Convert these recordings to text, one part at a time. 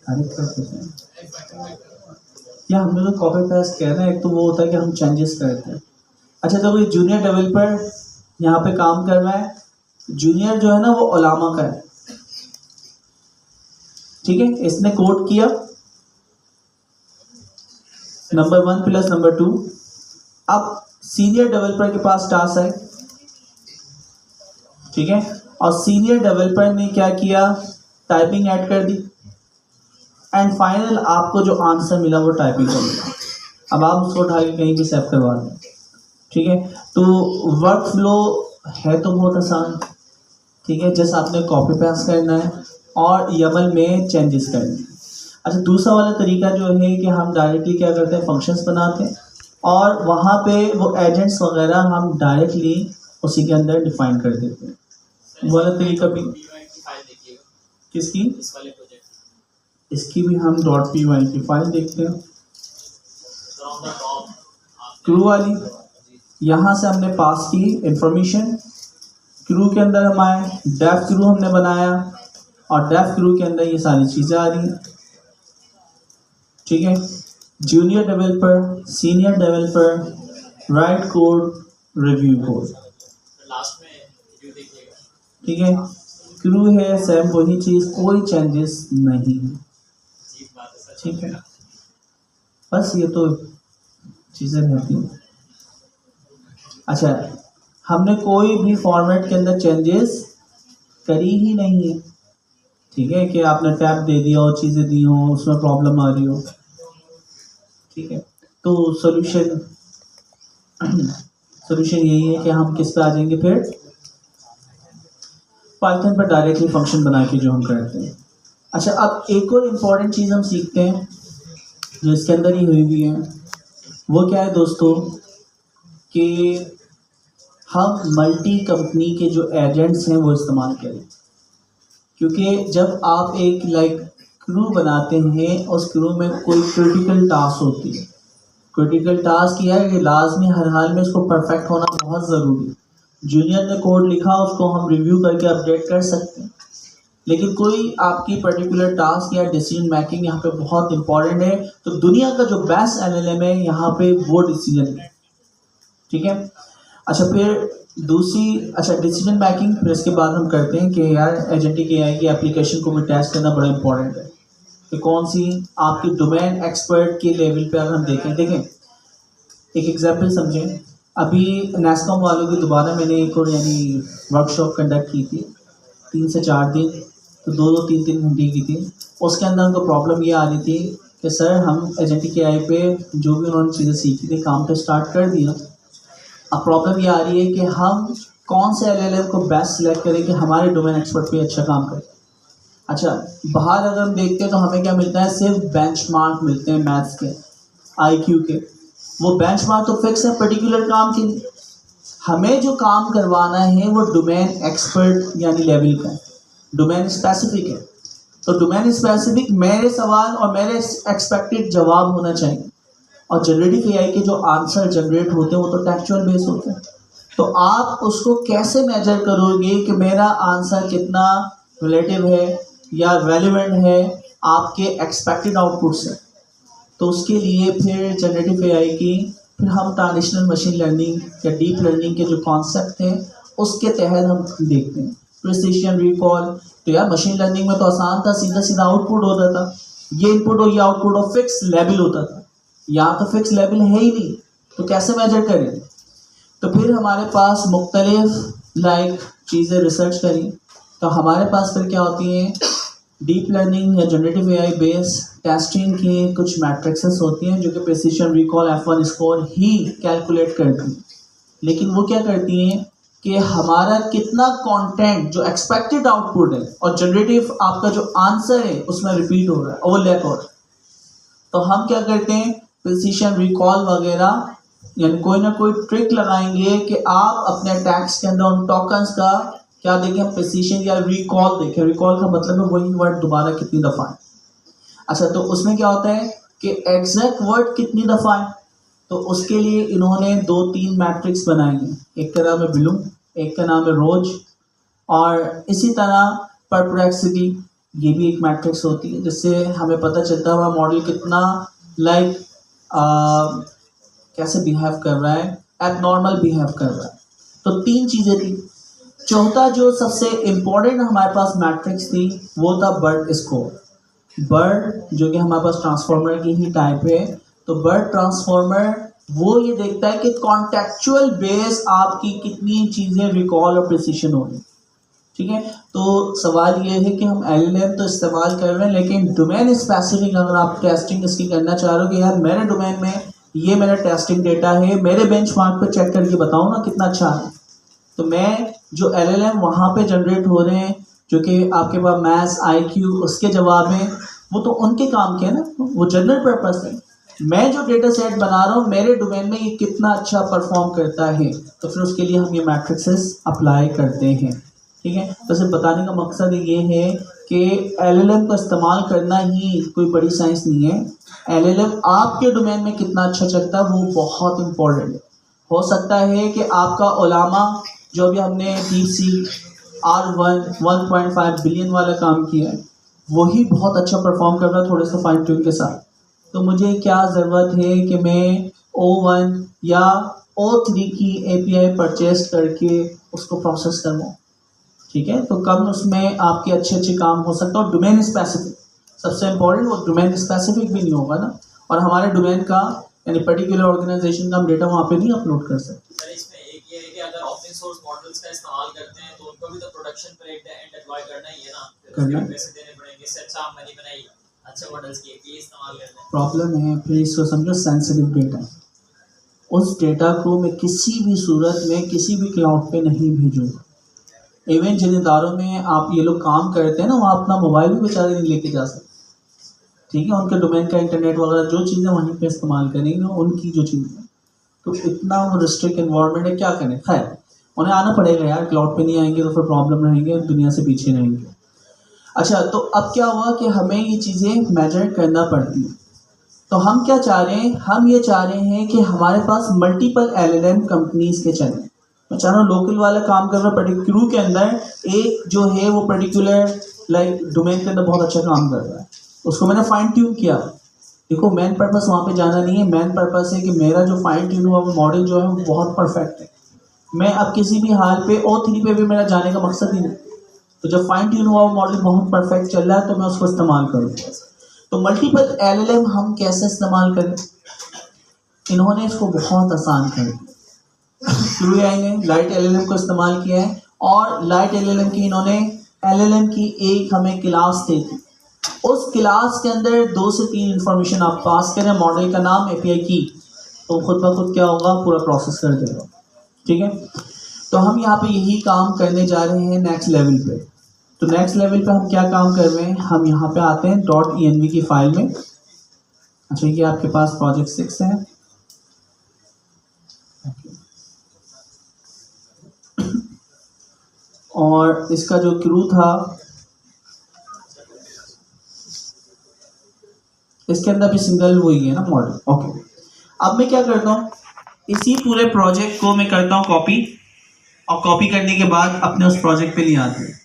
Direct कर देते हैं या हम लोग कॉपी पेस्ट कह रहे हैं। एक तो वो होता है कि हम चेंजेस करते हैं। अच्छा, तो ये जूनियर डेवलपर यहाँ पे काम कर रहा है। जूनियर जो है ना वो ओलामा का है, ठीक है। इसने कोड किया नंबर 1 प्लस नंबर 2। अब सीनियर डेवलपर के पास टास्क है, ठीक है, और सीनियर डेवलपर ने क्या किया, टाइपिंग ऐड कर दी एंड फाइनल आपको जो आंसर मिला वो टाइपिंग कर दिया। अब आप उसको उठा के कहीं भी सेव करवा दें, ठीक है। तो वर्क फ्लो है तो बहुत आसान, ठीक है, जैसे आपने कॉपी पेस्ट करना है और यमल में चेंजेस करने हैं। अच्छा, दूसरा वाला तरीका जो है कि हम डायरेक्टली क्या करते हैं, फंक्शंस बनाते हैं और वहाँ पे वो एजेंट्स वगैरह हम डायरेक्टली उसी के अंदर डिफाइन कर देते हैं। वो वाला तरीका भी किसकी, इसकी भी हम .py की फाइल देखते हैं। क्रू वाली, यहाँ से हमने पास की इंफॉर्मेशन, क्रू के अंदर हम आए, डेफ क्रू हमने बनाया और डेफ क्रू के अंदर ये सारी चीज़ें आ रही हैं, ठीक है। Junior developer, senior developer, right code, review code, ठीक है। क्रू है सेम वही चीज़, कोई चेंजेस नहीं है, ठीक है। बस ये तो चीज़ें रहती हैं। अच्छा, हमने कोई भी फॉर्मेट के अंदर चेंजेस करी ही नहीं है, ठीक है, कि आपने टैब दे दिया और चीज़ें दी हो उसमें प्रॉब्लम आ रही हो, ठीक है। तो सॉल्यूशन यही है कि हम किस पे आ जाएंगे, फिर पाइथन पर डायरेक्टली फंक्शन बना के जो हम करते हैं। अच्छा, अब एक और इम्पॉर्टेंट चीज़ हम सीखते हैं जो इसके अंदर ही हुई है, वो क्या है दोस्तों, कि हम मल्टी कंपनी के जो एजेंट्स हैं वो इस्तेमाल करें। क्योंकि जब आप एक क्रू बनाते हैं, उस क्रू में कोई क्रिटिकल टास्क होती है। क्रिटिकल टास्क यह है कि लाजमी हर हाल में इसको परफेक्ट होना बहुत ज़रूरी है। जूनियर ने कोड लिखा, उसको हम रिव्यू करके अपडेट कर सकते हैं, लेकिन कोई आपकी पर्टिकुलर टास्क या डिसीजन मेकिंग यहाँ पे बहुत इंपॉर्टेंट है। तो दुनिया का जो बेस्ट LLM है यहाँ पे वो डिसीजन है, ठीक है। अच्छा, फिर डिसीजन मेकिंग, फिर इसके बाद हम करते हैं कि यार एजेंटिक AI की एप्लीकेशन को भी टेस्ट करना बड़ा इंपॉर्टेंट है कि कौन सी आपकी डोमेन एक्सपर्ट के लेवल पे अगर हम देखें एक एग्जांपल समझें। अभी नेस्कॉम वालों की दोबारा मैंने एक और वर्कशॉप कंडक्ट की थी, 3 से 4 दिन, तो 2-2 3-3 घंटे की थी। उसके अंदर उनको प्रॉब्लम ये आ रही थी कि सर हम एजेंटिक AI पे जो भी उन्होंने चीज़ें सीखी थी काम तो स्टार्ट कर दिया, अब प्रॉब्लम ये आ रही है कि हम कौन से LLM को बेस्ट सिलेक्ट करें कि हमारे डोमेन एक्सपर्ट पे अच्छा काम करे। अच्छा, बाहर अगर हम देखते हैं तो हमें क्या मिलता है, सिर्फ बेंचमार्क मिलते हैं मैथ्स के, IQ के। वो बेंचमार्क तो फिक्स है पर्टिकुलर काम के लिए, हमें जो काम करवाना है वो डोमेन एक्सपर्ट लेवल का है, डोमेन स्पेसिफिक है। तो डोमेन स्पेसिफिक मेरे सवाल और मेरे एक्सपेक्टेड जवाब होना चाहिए, और जनरेटिव AI के जो आंसर जनरेट होते हैं वो तो टेक्सचुअल बेस होते हैं। तो आप उसको कैसे मेजर करोगे कि मेरा आंसर कितना रिलेटिव है या रेलिवेंट है आपके एक्सपेक्टेड आउटपुट से। तो उसके लिए फिर जनरेटिव AI की फिर हम ट्रांजिशनल मशीन लर्निंग या डीप लर्निंग के जो कॉन्सेप्ट हैं उसके तहत हम देखते हैं। प्रिसिशन रिकॉल, तो यार मशीन लर्निंग में तो आसान था, सीधा सीधा आउटपुट होता था, ये इनपुट और ये आउटपुट और फिक्स लेवल होता था। यहाँ तो फिक्स लेवल है ही नहीं, तो कैसे मेजर करें। तो फिर हमारे पास मुख्तलिफ चीज़ें रिसर्च करी, तो हमारे पास फिर क्या होती हैं, डीप लर्निंग या जनरेटिव AI बेस्ड टेस्टिंग की कुछ मैट्रिक्सेस होती हैं जो कि प्रिसिशन रिकॉल F1 स्कोर ही कैलकुलेट करती हैं। लेकिन वो क्या करती हैं कि हमारा कितना कंटेंट जो एक्सपेक्टेड आउटपुट है और जनरेटिव आपका जो आंसर है उसमें रिपीट हो रहा है, ओवरलैप हो रहा है। तो हम क्या करते हैं, प्रिसिशन रिकॉल वगैरह कोई ना कोई ट्रिक लगाएंगे कि आप अपने टैक्स के अंदर उन टोकन्स का क्या देखें, प्रिसिशन या रिकॉल देखें। रिकॉल का मतलब है वही वर्ड दोबारा कितनी दफ़ा है। अच्छा, तो उसमें क्या होता है कि एग्जैक्ट वर्ड कितनी दफ़ा है, तो उसके लिए इन्होंने 2-3 मैट्रिक्स बनाए हैं। एक का नाम है ब्लूम, एक का नाम है रोज, और इसी तरह परप्लेक्सिटी ये भी एक मैट्रिक्स होती है जिससे हमें पता चलता है हमारा मॉडल कितना लाइक कैसे बिहेव कर रहा है, एबनॉर्मल बिहेव कर रहा है। तो तीन चीज़ें थी। चौथा जो सबसे इम्पोर्टेंट हमारे पास मैट्रिक्स थी वो था बर्ड स्कोर। बर्ड जो कि हमारे पास ट्रांसफॉर्मर की ही टाइप है। तो बर्ड ट्रांसफॉर्मर वो ये देखता है कि कॉन्टेक्चुअल बेस आपकी कितनी चीज़ें रिकॉल और प्रिसिशन हो रही। ठीक है, तो सवाल ये है कि हम एलएलएम तो इस्तेमाल कर रहे हैं, लेकिन डोमेन स्पेसिफिक अगर आप टेस्टिंग इसकी करना चाह रहे हो कि यार मेरे डोमेन में ये मेरा टेस्टिंग डेटा है, मेरे बेंचमार्क पे चेक करके बताओ ना कितना अच्छा है, तो मैं जो एलएलएम वहाँ पे जनरेट हो रहे हैं जो कि आपके पास मैथ्स आईक्यू उसके जवाब हैं, वो तो उनके काम के हैं ना, वो जनरल पर्पस है। मैं जो डेटा सेट बना रहा हूँ मेरे डोमेन में ये कितना अच्छा परफॉर्म करता है, तो फिर उसके लिए हम ये मैट्रिक्सेस अप्लाई करते हैं। ठीक है, तो सिर्फ बताने का मकसद ये है कि एलएलएम का इस्तेमाल करना ही कोई बड़ी साइंस नहीं है। एलएलएम आपके डोमेन में कितना अच्छा चलता है वो बहुत इंपॉर्टेंट है। हो सकता है कि आपका ओलामा जो भी हमने डीप R1 1.5 बिलियन वाला काम किया है वही बहुत अच्छा परफॉर्म कर रहा है थोड़े से फाइन ट्यून के साथ, तो मुझे क्या ज़रूरत है कि मैं O1 या O3 की API परचेज करके उसको प्रोसेस करवाऊँ। ठीक है, तो कम उसमें आपके अच्छे अच्छे काम हो सकता है। और डोमेन स्पेसिफिक सबसे इम्पोर्टेंट, वो डोमेन स्पेसिफिक भी नहीं होगा ना, और हमारे डोमेन का यानी पर्टिकुलर ऑर्गेनाइजेशन का हम डेटा वहाँ पे नहीं अपलोड कर सकते। सर इसमें एक ये है कि अगर ओपन सोर्स मॉडल्स का इस्तेमाल करते हैं तो उनको भी तो प्रोडक्शन पर एक एंड डिप्लॉय करना ही है ना, फिर उसके पैसे देने पड़ेंगे। इससे अच्छा हम मनी बनाइए अच्छे मॉडल्स की ये इस्तेमाल करते हैं। प्रॉब्लम है फिर इसको समझो सेंसिटिव डेटा, उस डेटा को मैं किसी भी सूरत में किसी भी क्लाउड पे नहीं भेजूँगा। इवन जिन इदारों में आप ये लोग काम करते हैं ना वहाँ अपना मोबाइल भी बेचारे नहीं लेके जा सकते। ठीक है, उनके डोमेन का इंटरनेट वगैरह जो चीज़ें वहीं पे इस्तेमाल करेंगे उनकी जो चीज़ें, तो इतना वो रिस्ट्रिक्ट एनवायरनमेंट है, क्या करें। खैर उन्हें आना पड़ेगा यार, क्लाउड पे नहीं आएंगे तो फिर प्रॉब्लम रहेंगे, दुनिया से पीछे रहेंगे। अच्छा, तो अब क्या हुआ कि हमें ये चीज़ें मेजर करना पड़ती हैं। तो हम क्या चाह रहे हैं, हम ये चाह रहे हैं कि हमारे पास मल्टीपल एलएलएम कंपनीज के चलें। मैं चाह रहा हूँ लोकल वाला काम कर रहा है पर्टिकुलर के अंदर, एक जो है वो पर्टिकुलर लाइक डोमेन के अंदर बहुत अच्छा काम कर रहा है, उसको मैंने फाइन ट्यून किया। देखो मेन पर्पस वहाँ पे जाना नहीं है, मेन पर्पस है कि मेरा जो फाइन ट्यून हुआ मॉडल जो है वो बहुत परफेक्ट है। मैं अब किसी भी हाल पे O3 पे भी मेरा जाने का मकसद ही नहीं, तो जब फाइन ट्यून हुआ मॉडल बहुत परफेक्ट चल रहा है तो मैं उसको इस्तेमाल करूँ। तो मल्टीपल एलएलएम हम कैसे इस्तेमाल करें, इन्होंने इसको बहुत आसान कर दिया। क्यूआई ने लाइट एलएलएम को इस्तेमाल किया है, और लाइट एलएलएम की इन्होंने एलएलएम की एक हमें क्लास दे दी। उस क्लास के अंदर 2 से 3 इंफॉर्मेशन आप पास करें, मॉडल का नाम एपीआई की, तो खुद ब खुद क्या होगा पूरा प्रोसेस कर देगा। ठीक है, तो हम यहाँ पे यही काम करने जा रहे हैं नेक्स्ट लेवल पे। तो नेक्स्ट लेवल पे हम क्या काम कर रहे हैं, हम यहाँ पे आते हैं .env की फाइल में। अच्छा, ये आपके पास प्रोजेक्ट 6 है। और इसका जो क्रू था इसके अंदर भी सिंगल वही है ना मॉडल। ओके, अब मैं क्या करता हूँ, इसी पूरे प्रोजेक्ट को मैं करता हूँ कॉपी, और कॉपी करने के बाद अपने उस प्रोजेक्ट पे ले आते हैं।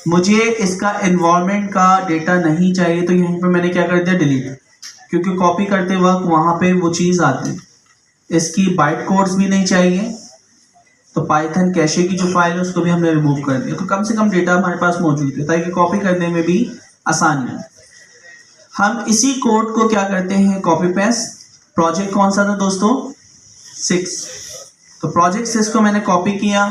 मुझे इसका एनवायरनमेंट का डेटा नहीं चाहिए, तो यहीं पे मैंने क्या कर दिया, डिलीट, क्योंकि कॉपी करते वक्त वहाँ पे वो चीज़ आती है। इसकी बाइट कोड्स भी नहीं चाहिए, तो पाइथन कैशे की जो फाइल है उसको भी हमने रिमूव कर दिया, तो कम से कम डेटा हमारे पास मौजूद है ताकि कॉपी करने में भी आसानी है। हम इसी कोड को क्या करते हैं, कॉपी पेस्ट। प्रोजेक्ट कौन सा था दोस्तों, 6। तो प्रोजेक्ट 6 को मैंने कॉपी किया,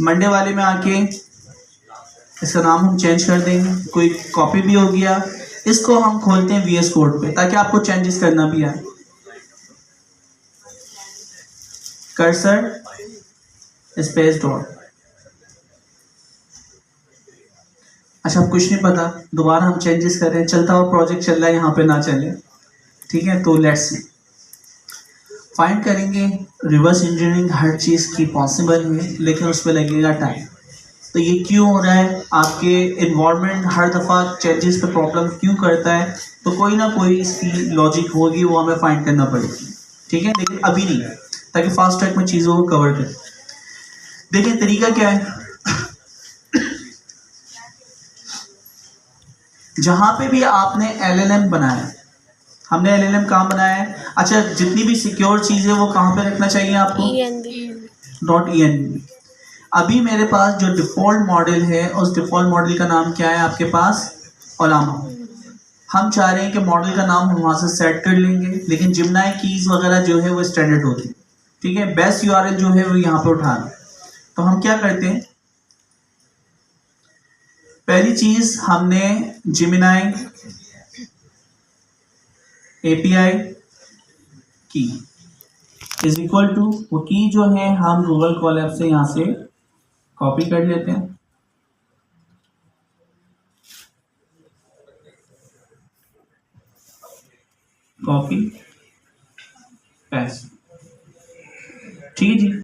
मंडे वाले में आके इसका नाम हम चेंज कर देंगे, कोई कॉपी भी हो गया। इसको हम खोलते हैं VS कोड पे ताकि आपको चेंजेस करना भी आए। कर्सर स्पेस डॉट, अच्छा अब कुछ नहीं पता, दोबारा हम चेंजेस कर रहे हैं, चलता हुआ प्रोजेक्ट चल रहा है, यहाँ पे ना चले। ठीक है, तो लेट्स सी, फाइंड करेंगे। रिवर्स इंजीनियरिंग हर चीज़ की पॉसिबल है, लेकिन उस पर लगेगा टाइम। तो ये क्यों हो रहा है, आपके इन्वायरमेंट हर दफ़ा चेंजेस पे प्रॉब्लम क्यों करता है, तो कोई ना कोई इसकी लॉजिक होगी, वो हमें फाइंड करना पड़ेगी। ठीक है, लेकिन अभी नहीं, ताकि फास्ट ट्रैक में चीज़ों को कवर करें। देखिए तरीका क्या है, जहाँ पे भी आपने LLM बनाया, हमने LLM कहाँ बनाया है? अच्छा, जितनी भी सिक्योर चीज़ है वो कहाँ पे रखना चाहिए आपको? .env। अभी मेरे पास जो डिफ़ॉल्ट मॉडल है, उस डिफ़ॉल्ट मॉडल का नाम क्या है आपके पास? ओलामा। हम चाह रहे हैं कि मॉडल का नाम हम वहाँ से सेट कर लेंगे, लेकिन जिमनाई कीज़ वगैरह जो है वो स्टैंडर्ड होती है, ठीक है। बेस्ट URL जो है वो यहाँ पे उठाना। तो हम क्या करते हैं, पहली चीज़ हमने जिमनाई API की इज इक्वल टू, वो की जो है हम गूगल कोलैब से यहाँ से कॉपी कर लेते हैं, कॉपी पेस्ट, ठीक है जी।